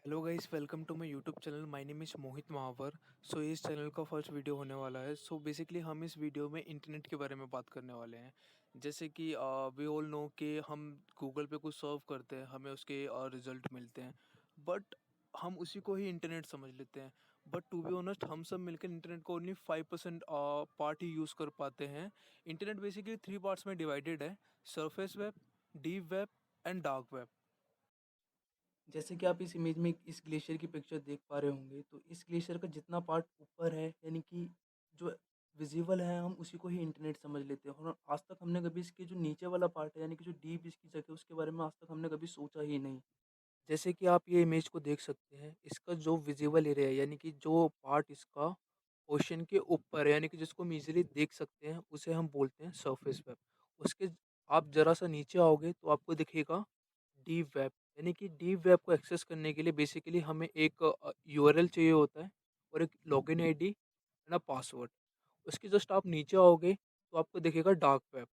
Hello guys, welcome to my YouTube channel. My name is Mohit Mahawar. So इस channel का first video होने वाला है। सो बेसिकली हम इस वीडियो में इंटरनेट के बारे में बात करने वाले हैं। जैसे कि वी ऑल नो कि हम गूगल पे कुछ सर्व करते हैं, हमें उसके रिजल्ट मिलते हैं, बट हम उसी को ही इंटरनेट समझ लेते हैं। बट टू बी ऑनेस्ट, हम सब मिलकर इंटरनेट को ओनली 5% पार्ट ही यूज़ कर पाते हैं। इंटरनेट बेसिकली 3 पार्ट्स में डिवाइडेड है: surface web, deep web and dark web. जैसे कि आप इस इमेज में इस ग्लेशियर की पिक्चर देख पा रहे होंगे, तो इस ग्लेशियर का जितना पार्ट ऊपर है, यानी कि जो विजिबल है, हम उसी को ही इंटरनेट समझ लेते हैं। और आज तक हमने कभी इसके जो नीचे वाला पार्ट है, यानी कि जो डीप इसकी जगह है, उसके बारे में आज तक हमने कभी सोचा ही नहीं। जैसे कि आप ये इमेज को देख सकते हैं, इसका जो विजिबल एरिया है, यानी कि जो पार्ट इसका ओशन के ऊपर है, यानी कि जिसको हम इजीली देख सकते हैं, उसे हम बोलते हैं सरफेस वेब। उसके आप जरा सा नीचे आओगे तो आपको दिखेगा डीप वेब। यानी कि डीप वेब को एक्सेस करने के लिए बेसिकली हमें एक यूआरएल चाहिए होता है और एक लॉगिन आईडी एंड पासवर्ड। उसके जस्ट आप नीचे आओगे तो आपको दिखेगा डार्क वेब।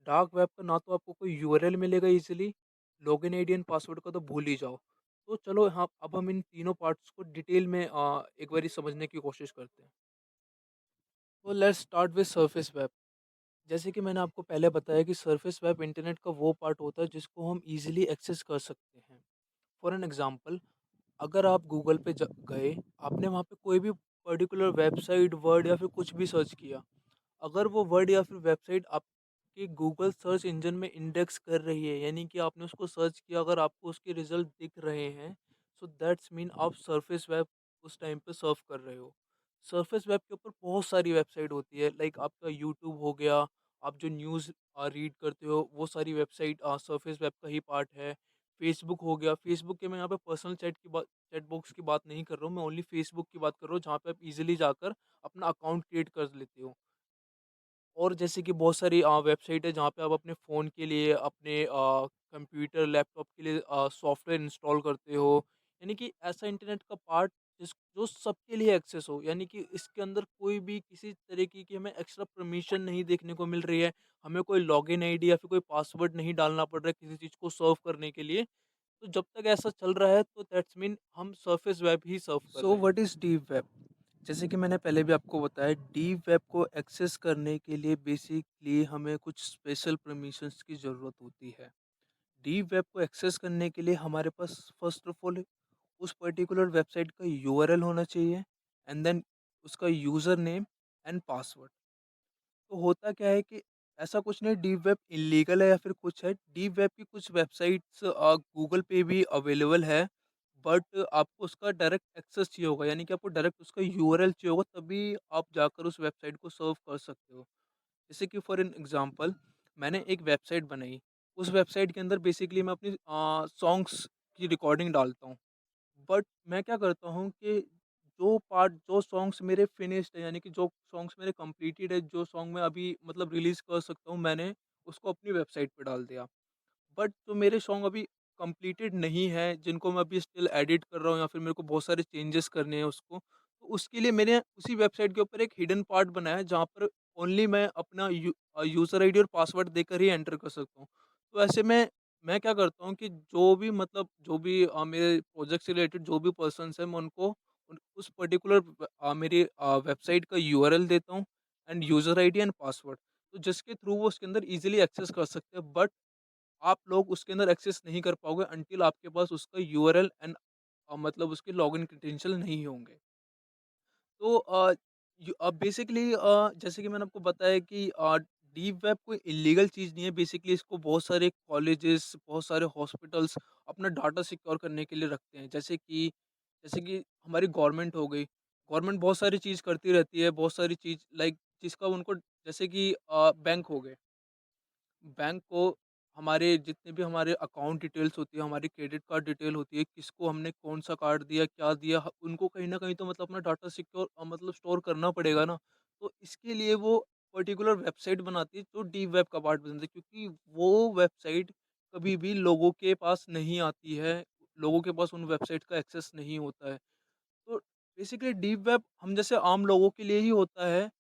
डार्क वेब का ना तो आपको कोई यूआरएल मिलेगा easily, login ID and password का तो भूल ही जाओ। तो चलो, हाँ, अब हम इन तीनों पार्ट्स को डिटेल में एक बारी समझने की कोशिश करते हैं। तो let's start with surface web. जैसे कि मैंने आपको पहले बताया कि सरफेस वेब इंटरनेट का वो पार्ट होता है जिसको हम इजीली एक्सेस कर सकते हैं। फॉर एन एग्जांपल, अगर आप गूगल पे गए, आपने वहाँ पे कोई भी पर्टिकुलर वेबसाइट, वर्ड या फिर कुछ भी सर्च किया, अगर वो वर्ड या फिर वेबसाइट आपके गूगल सर्च इंजन में इंडेक्स कर रही है, यानी कि आपने उसको सर्च किया, अगर आपको उसके रिजल्ट दिख रहे हैं, सो दैट्स मीन आप सरफेस वेब उस टाइम पे सर्फ कर रहे हो। सरफेस वेब के ऊपर बहुत सारी वेबसाइट होती है, लाइक आपका यूट्यूब हो गया, आप जो न्यूज़ रीड करते हो वो सारी वेबसाइट सरफेस वेब का ही पार्ट है। फेसबुक हो गया, फेसबुक के मैं यहाँ पे पर्सनल चैट बॉक्स की बात नहीं कर रहा हूँ, मैं ओनली फेसबुक की बात कर रहा हूँ, जहाँ पे आप इजीली जाकर अपना अकाउंट क्रिएट कर लेते हो। और जैसे कि बहुत सारी वेबसाइट है जहाँ पे आप अपने फ़ोन के लिए, अपने कंप्यूटर, लैपटॉप के लिए सॉफ्टवेयर इंस्टॉल करते हो। यानी कि ऐसा इंटरनेट का पार्ट जो सबके लिए एक्सेस हो, यानी कि इसके अंदर कोई भी किसी तरीके की हमें एक्स्ट्रा परमिशन नहीं देखने को मिल रही है। हमें कोई लॉगिन आईडी या फिर कोई पासवर्ड नहीं डालना पड़ रहा है किसी चीज़ को सर्व करने के लिए। तो जब तक ऐसा चल रहा है तो दैट्स मीन हम सरफेस वेब ही सर्व कर सो रहे हैं। What is deep web? जैसे कि मैंने पहले भी आपको बताया, डीप वेब को एक्सेस करने के लिए बेसिकली हमें कुछ स्पेशल परमिशंस की ज़रूरत होती है। डीप वेब को एक्सेस करने के लिए हमारे पास फर्स्ट ऑफ ऑल उस पर्टिकुलर वेबसाइट का यूआरएल होना चाहिए, एंड देन उसका यूज़र नेम एंड पासवर्ड। तो होता क्या है कि ऐसा कुछ नहीं डीप वेब इल्लीगल है या फिर कुछ है। डीप वेब की कुछ वेबसाइट्स गूगल पे भी अवेलेबल है, बट आपको उसका डायरेक्ट एक्सेस चाहिए होगा, यानी कि आपको डायरेक्ट उसका यूआरएल चाहिए होगा, तभी आप जाकर उस वेबसाइट को सर्व कर सकते हो। जैसे कि फॉर एन एग्जांपल, मैंने एक वेबसाइट बनाई। उस वेबसाइट के अंदर बेसिकली मैं अपनी सॉन्ग्स की रिकॉर्डिंग डालता हूँ। बट मैं क्या करता हूँ कि जो सॉन्ग्स मेरे फिनिश्ड है, यानी कि जो सॉन्ग्स मेरे कंप्लीटेड है, जो सॉन्ग मैं अभी मतलब रिलीज़ कर सकता हूँ, मैंने उसको अपनी वेबसाइट पे डाल दिया। बट जो मेरे सॉन्ग अभी कंप्लीटेड नहीं है, जिनको मैं अभी स्टिल एडिट कर रहा हूँ या फिर मेरे को बहुत सारे चेंजेस करने हैं उसको, तो उसके लिए मैंने उसी वेबसाइट के ऊपर एक हिडन पार्ट बनाया है, जहाँ पर ओनली मैं अपना यूज़र आईडी और पासवर्ड देकर ही एंटर कर सकता हूँ। तो ऐसे में मैं क्या करता हूँ कि जो भी मेरे प्रोजेक्ट से रिलेटेड जो भी पर्सन्स हैं, मैं उनको उस पर्टिकुलर मेरी वेबसाइट का यूआरएल देता हूँ end user ID and password, तो जिसके थ्रू वो उसके अंदर ईज़िली एक्सेस कर सकते हैं। बट आप लोग उसके अंदर एक्सेस नहीं कर पाओगे अंटिल आपके पास उसका यूआरएल एंड मतलब उसके लॉगिन क्रेडेंशियल नहीं होंगे। तो बेसिकली जैसे कि मैंने आपको बताया कि डीप वेब कोई इलीगल चीज़ नहीं है। बेसिकली इसको बहुत सारे कॉलेजेस, बहुत सारे हॉस्पिटल्स अपना डाटा सिक्योर करने के लिए रखते हैं। जैसे कि हमारी गवर्नमेंट हो गई, गवर्नमेंट बहुत सारी चीज़ करती रहती है, बहुत सारी चीज़ लाइक जिसका उनको, जैसे कि बैंक हो गए, बैंक को हमारे जितने भी हमारे अकाउंट डिटेल्स होती है, हमारी क्रेडिट कार्ड डिटेल होती है, किसको हमने कौन-सा कार्ड दिया, क्या दिया, उनको कहीं न कहीं तो मतलब अपना डाटा सिक्योर मतलब स्टोर करना पड़ेगा ना। तो इसके लिए वो पर्टिकुलर वेबसाइट बनाती है जो डीप वेब का पार्ट बनती है, क्योंकि वो वेबसाइट कभी भी लोगों के पास नहीं आती है, लोगों के पास उन वेबसाइट का एक्सेस नहीं होता है। तो बेसिकली डीप वेब हम जैसे आम लोगों के लिए ही होता है,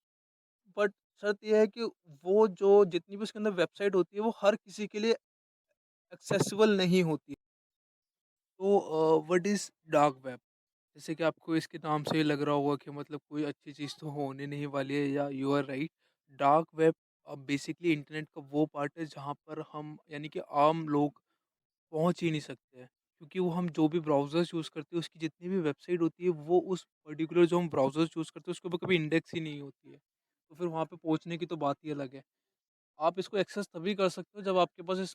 बट शर्त ये है कि वो जो जितनी भी उसके अंदर वेबसाइट होती है, वो हर किसी के लिए एक्सेसिबल नहीं होती। तो व्हाट इज़ डार्क वेब? जैसे कि आपको इसके नाम से ही लग रहा होगा कि मतलब कोई अच्छी चीज़ तो होने नहीं वाली है, या you are right. Dark web basically internet का वो पार्ट है जहाँ पर हम यानी कि आम लोग पहुँच ही नहीं सकते हैं। क्योंकि वो हम जो भी ब्राउज़र्स यूज़ करते हैं, उसकी जितनी भी वेबसाइट होती है, वो उस पर्टिकुलर जो हम ब्राउज़र्स यूज़ करते हैं, उसके ऊपर कभी इंडेक्स ही नहीं होती है। तो फिर वहाँ पे पहुँचने की तो बात ही अलग है। आप इसको एक्सेस तभी कर सकते हो जब आपके पास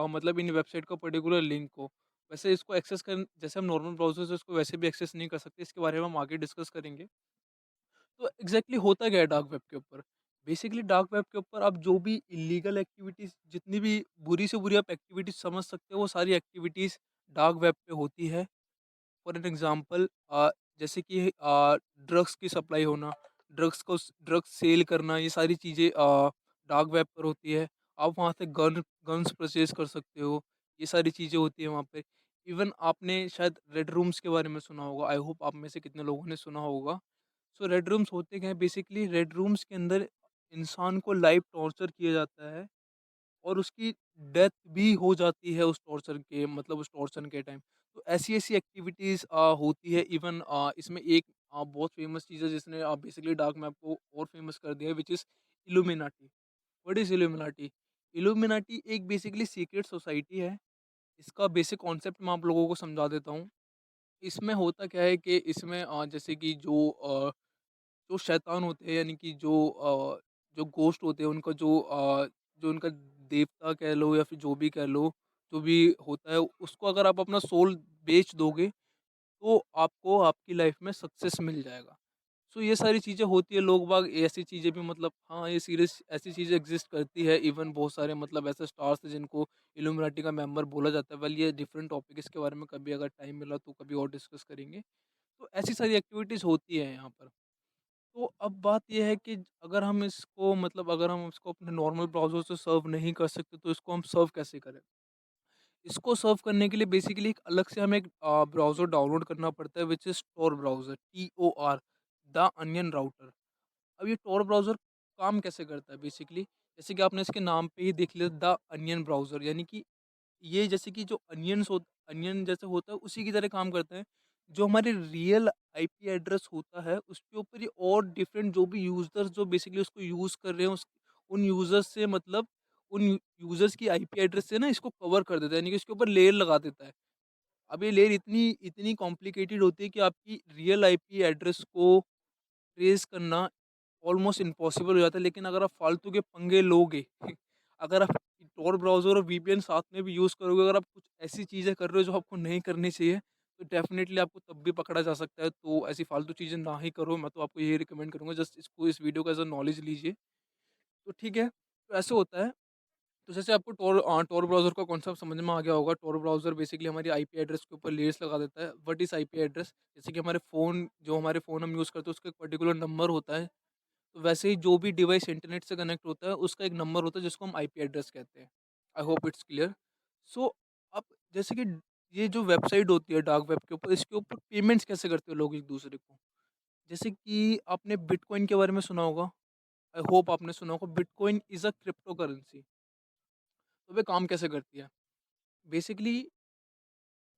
मतलब इन वेबसाइट का पर्टिकुलर लिंक हो। वैसे इसको एक्सेस कर जैसे हम नॉर्मल ब्राउज़र से इसको वैसे भी एक्सेस नहीं कर सकते, इसके बारे में हम आगे डिस्कस करेंगे। तो एग्ज़ैक्टली होता क्या है डार्क वेब के ऊपर? बेसिकली डार्क वेब के ऊपर आप जो भी इल्लीगल एक्टिविटीज़, जितनी भी बुरी से बुरी आप एक्टिविटीज़ समझ सकते हो, वो सारी एक्टिविटीज़ डार्क वेब पे होती है। फॉर एन एग्जांपल जैसे कि ड्रग्स की सप्लाई होना, ड्रग्स सेल करना, ये सारी चीज़ें डार्क वेब पर होती है। आप वहाँ से गन्स परचेज़ कर सकते हो, ये सारी चीज़ें होती हैं वहाँ पे। इवन आपने शायद रेड रूम्स के बारे में सुना होगा, आई होप आप में से कितने लोगों ने सुना होगा। सो रेड रूम्स होते क्या हैं, बेसिकली रेड रूम्स के अंदर इंसान को लाइव टॉर्चर किया जाता है, और उसकी डेथ भी हो जाती है उस टॉर्चर के टाइम। तो ऐसी-ऐसी एक्टिविटीज़ होती है। इवन इसमें एक बहुत फ़ेमस चीज़ है जिसने बेसिकली डार्क वेब को और फ़ेमस कर दिया है, which is illuminati. What is illuminati? Illuminati एक बेसिकली सीक्रेट सोसाइटी है। इसका बेसिक कॉन्सेप्ट मैं आप लोगों को समझा देता हूँ। इसमें होता क्या है कि इसमें जैसे कि जो शैतान होते हैं, यानी कि जो घोस्ट होते हैं, उनका जो उनका देवता कह लो या फिर जो भी कह लो, जो भी होता है, उसको अगर आप अपना सोल बेच दोगे, तो आपको आपकी लाइफ में सक्सेस मिल जाएगा। सो ये सारी चीज़ें होती है, लोग बाग ऐसी चीज़ें भी मतलब हाँ, ये सीरियस ऐसी चीज़ें एग्ज़िस्ट करती है। इवन बहुत सारे मतलब ऐसे स्टार्स हैं जिनको इल्यूमिनाटी का मेंबर बोला जाता है। वेल ये डिफरेंट टॉपिक है, इसके बारे में कभी अगर टाइम मिला तो कभी और डिस्कस करेंगे। तो ऐसी सारी एक्टिविटीज़ होती है यहाँ पर। तो अब बात ये है कि अगर हम इसको अपने नॉर्मल ब्राउज़र से सर्व नहीं कर सकते, तो इसको हम सर्व कैसे करें? इसको सर्व करने के लिए बेसिकली एक अलग से हमें एक ब्राउज़र डाउनलोड करना पड़ता है, which is tor browser, TOR, the onion router. अब ये tor ब्राउज़र काम कैसे करता है बेसिकली? जैसे कि आपने इसके नाम पे ही देख लिया, द अनियन ब्राउज़र, यानी कि ये जैसे कि जो अनियन जैसे होता है, उसी की तरह काम करता है। जो हमारे रियल आईपी एड्रेस होता है, उसके ऊपर ये और डिफरेंट जो भी यूज़र्स जो बेसिकली उसको यूज़ कर रहे हैं, उन यूज़र्स से मतलब उन यूज़र्स की आईपी एड्रेस से ना इसको कवर कर देता है, यानी कि इसके ऊपर लेयर लगा देता है। अब ये लेयर इतनी इतनी कॉम्प्लिकेटेड होती है कि आपकी रियल आईपी एड्रेस को ट्रेस करना ऑलमोस्ट इम्पॉसिबल हो जाता है। लेकिन अगर आप फालतू के पंगे लोगे, अगर आप tor ब्राउज़र और वीपीएन साथ में भी यूज़ करोगे, अगर आप कुछ ऐसी चीज़ें कर रहे हो जो आपको नहीं करनी चाहिए, तो डेफ़िनेटली आपको तब भी पकड़ा जा सकता है। तो ऐसी फालतू चीज़ें ना ही करो, मैं तो आपको यही रिकमेंड करूँगा, जस्ट इस वीडियो को एज़ अ नॉलेज लीजिए। तो ठीक है, तो ऐसे होता है। तो जैसे आपको tor ब्राउज़र का कॉन्सेप्ट समझ में आ गया होगा। tor ब्राउज़र बेसिकली हमारी आईपी एड्रेस के ऊपर लेयर्स लगा देता है। What is IP address? जैसे कि हमारे फ़ोन हम यूज़ करते हैं, उसका एक पर्टिकुलर नंबर होता है। तो वैसे ही जो भी डिवाइस इंटरनेट से कनेक्ट होता है, उसका एक नंबर होता है जिसको हम आईपी एड्रेस कहते हैं। I hope it's clear. So अब जैसे कि ये जो वेबसाइट होती है डार्क वेब के ऊपर, इसके ऊपर पेमेंट्स कैसे करते हैं लोग एक-दूसरे को? जैसे कि आपने बिटकॉइन के बारे में सुना होगा। आई होप आपने सुना होगा, bitcoin is a crypto currency. तो वो काम कैसे करती है? बेसिकली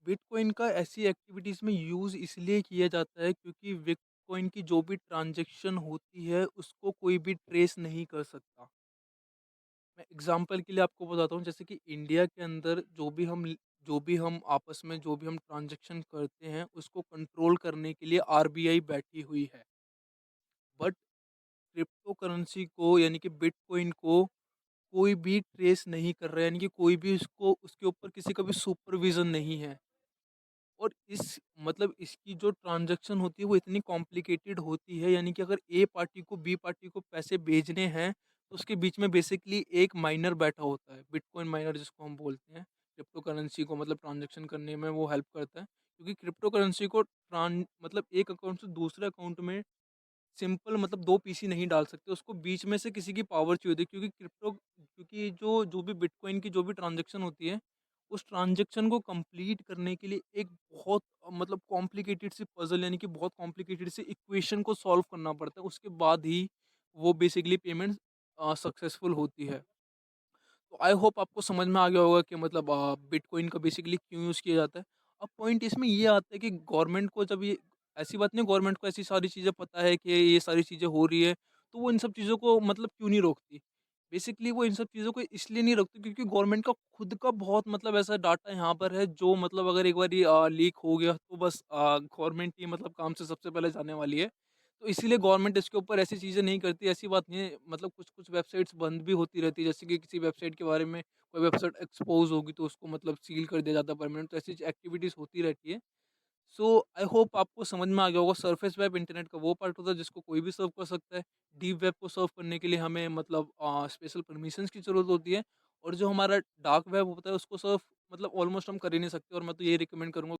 बिटकॉइन का ऐसी एक्टिविटीज़ में यूज़ इसलिए किया जाता है क्योंकि बिटकॉइन की जो भी ट्रांज़ैक्शन होती है, उसको कोई भी ट्रेस नहीं कर सकता। मैं एग्ज़ाम्पल के लिए आपको बताता हूँ, जैसे कि इंडिया के अंदर जो भी हम ट्रांज़ैक्शन करते हैं, उसको कंट्रोल करने के लिए आरबीआई बैठी हुई है। बट क्रिप्टो करेंसी को, यानी कि बिटकॉइन को कोई भी ट्रेस नहीं कर रहा है, यानी कि कोई भी उसको उसके ऊपर किसी का भी सुपरविज़न नहीं है। और इसकी जो ट्रांज़ैक्शन होती है वो इतनी कॉम्प्लिकेटेड होती है, यानी कि अगर ए पार्टी को बी पार्टी को पैसे भेजने हैं, तो उसके बीच में बेसिकली एक माइनर बैठा होता है, बिटकॉइन माइनर जिसको हम बोलते हैं। क्रिप्टो करेंसी को मतलब ट्रांज़ैक्शन करने में वो हेल्प करता है। क्योंकि क्रिप्टो करेंसी को एक अकाउंट से दूसरे अकाउंट में सिंपल मतलब 2 पीसी नहीं डाल सकते, उसको बीच में से किसी की पावर चाहिए होती है, क्योंकि जो भी बिटकॉइन की जो भी ट्रांज़ैक्शन होती है, उस ट्रांज़ैक्शन को कंप्लीट करने के लिए एक बहुत मतलब कॉम्प्लिकेटेड सी पज़ल, यानी कि बहुत कॉम्प्लिकेटेड सी इक्वेशन को सॉल्व करना पड़ता है, उसके बाद ही वो बेसिकली पेमेंट सक्सेसफुल होती है। तो आई होप आपको समझ में आ गया होगा कि मतलब बिटकॉइन का बेसिकली क्यों यूज़ किया जाता है। अब पॉइंट इसमें ये आता है कि गवर्नमेंट को जब ये ऐसी बात नहीं, गवर्नमेंट को ऐसी सारी चीज़ें पता है कि ये सारी चीज़ें हो रही है, तो वो इन सब चीज़ों को मतलब क्यों नहीं रोकती? बेसिकली वो इन सब चीज़ों को इसलिए नहीं रोकती क्योंकि गवर्नमेंट का खुद का बहुत मतलब ऐसा डाटा यहाँ पर है जो मतलब अगर एक बारी लीक हो गया तो बस गवर्नमेंट ही मतलब काम से सबसे पहले जाने वाली है। तो इसीलिए गवर्नमेंट इसके ऊपर ऐसी चीज़ें नहीं करती, ऐसी बात नहीं है, मतलब कुछ-कुछ वेबसाइट्स बंद भी होती रहती है, जैसे कि किसी वेबसाइट के बारे में कोई वेबसाइट एक्सपोज़ होगी तो उसको मतलब सील कर दिया जाता है परमानेंट, तो ऐसी एक्टिविटीज़ होती रहती है। सो आई होप आपको समझ में आ गया होगा, सरफेस वेब इंटरनेट का वो पार्ट होता है जिसको कोई भी सर्व कर सकता है। डीप वेब को सर्व करने के लिए हमें मतलब स्पेशल परमिशंस की ज़रूरत होती है, और जो हमारा डार्क वेब होता है उसको सर्व मतलब ऑलमोस्ट हम कर ही नहीं सकते, और मैं तो यही रिकमेंड करूँगा।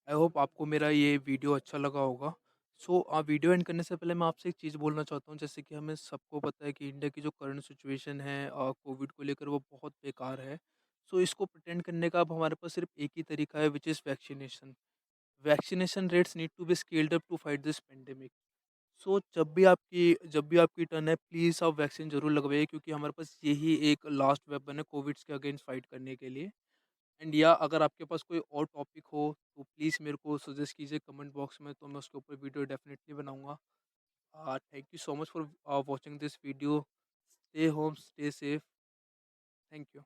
आई होप आपको मेरा ये वीडियो अच्छा लगा होगा। सो वीडियो एंड करने से पहले मैं आपसे एक चीज़ बोलना चाहता हूँ, जैसे कि हमें सबको पता है कि इंडिया की जो करंट सिचुएशन है कोविड को लेकर वो बहुत बेकार है। सो इसको प्रिटेंड करने का अब हमारे पास सिर्फ एक ही तरीका है, which is vaccination. Vaccination rates need to be scaled up to fight this pandemic. So जब भी आपकी टर्न है, प्लीज़ आप वैक्सीन ज़रूर लगवाइए, क्योंकि हमारे पास यही एक लास्ट वेपन है कोविड्स के अगेंस्ट फाइट करने के लिए। एंड या अगर आपके पास कोई और टॉपिक हो तो प्लीज़ मेरे को सजेस्ट कीजिए कमेंट बॉक्स में, तो मैं उसके ऊपर वीडियो डेफिनेटली बनाऊँगा। Thank you so much for watching this video. Stay home, stay safe. Thank you.